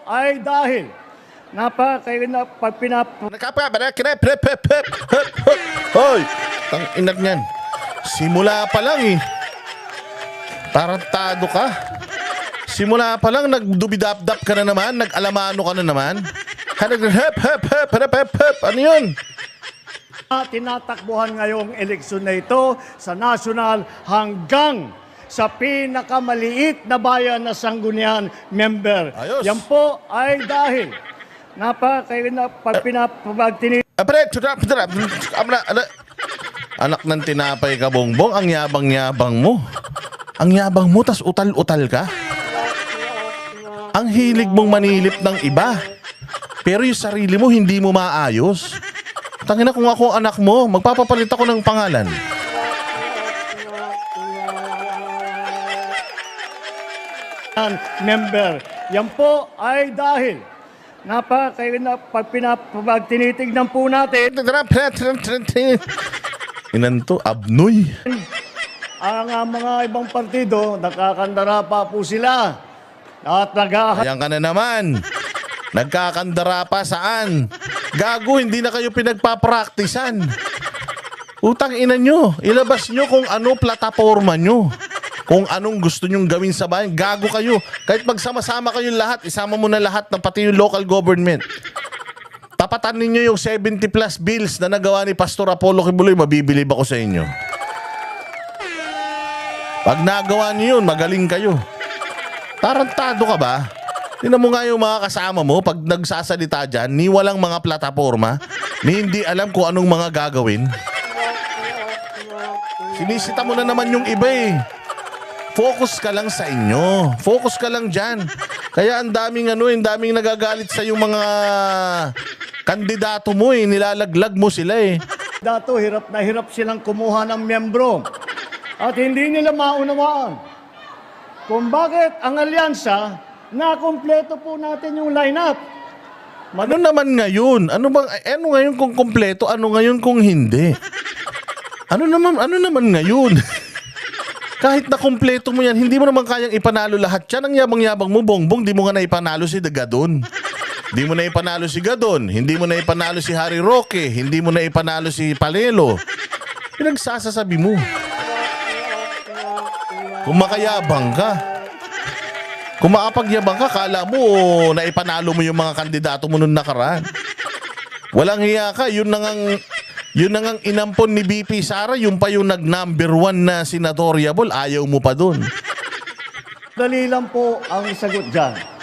ay dahil Hoy, ang inak niyan. Simula pa lang eh. Tarantado ka. Simula pa lang nagdubidap-dap ka na naman, nag-alamano ka na naman. Ano yun? Tinatakbuhan ngayong eleksyon na ito sa national hanggang sa pinakamaliit na bayan na Sangguniang member. Ayos. Yan po ay dahil Anak ng tinapay ka, Bongbong, ang yabang-yabang mo. Ang yabang mo, tas utal-utal ka. Ang hilig mong manilip ng iba. Pero yung sarili mo, hindi mo maayos. Tangina, kung ako ang anak mo, magpapapalit ako ng pangalan. member. Yan po ay dahil tinitignan po natin Inanto, abnoy. ang mga ibang partido, nakakandara pa po sila. At Ayan ka na naman. Nagkakandara pa saan? Gago, hindi na kayo pinagpapraktisan. Utang ina nyo. Ilabas nyo kung ano plataforma nyo. Kung anong gusto nyong gawin sa bayan. Gago kayo. Kahit magsama-sama kayo lahat, isama mo na lahat ng pati yung local government. Tapatan ninyo yung 70 plus bills na nagawa ni Pastor Apollo Kibuloy, mabibilib ako sa inyo. Pag nagawa niyo yun, magaling kayo. Tarantado ka ba? Tingnan mo nga yung mga kasama mo pag nagsasalita dyan, ni walang mga plataforma, ni hindi alam kung anong mga gagawin. Sinisita mo na naman yung iba eh. Focus ka lang sa inyo. Focus ka lang dyan. Kaya ang daming daming nagagalit sa yung mga kandidato mo eh. Nilalaglag mo sila eh. dato hirap na hirap silang kumuha ng miyembro. At hindi nila maunawaan kung bakit ang alyansa na kumpleto po natin yung lineup. Ano naman ngayon? Ano ngayon kung kumpleto? Ano ngayon kung hindi? Ano naman ngayon? Kahit na kumpleto mo yan, hindi mo naman kayang ipanalo lahat yan. Ang yabang-yabang mo, Bongbong, di mo nga na ipanalo si Gadon. Hindi mo na ipanalo si Gadon. Hindi mo na ipanalo si Harry Roque. Hindi mo na ipanalo si Palelo. Pinagsasasabi mo. Kung makayabang ka. Kung makapagyabang ka, kala mo na ipanalo mo yung mga kandidato mo noong nakaraan. Walang hiya ka. Yun na ngang inampon ni BP Sara, yung pa yung nag-number 1 na senatoriable, ayaw mo pa dun. Dali lang po ang sagot dyan.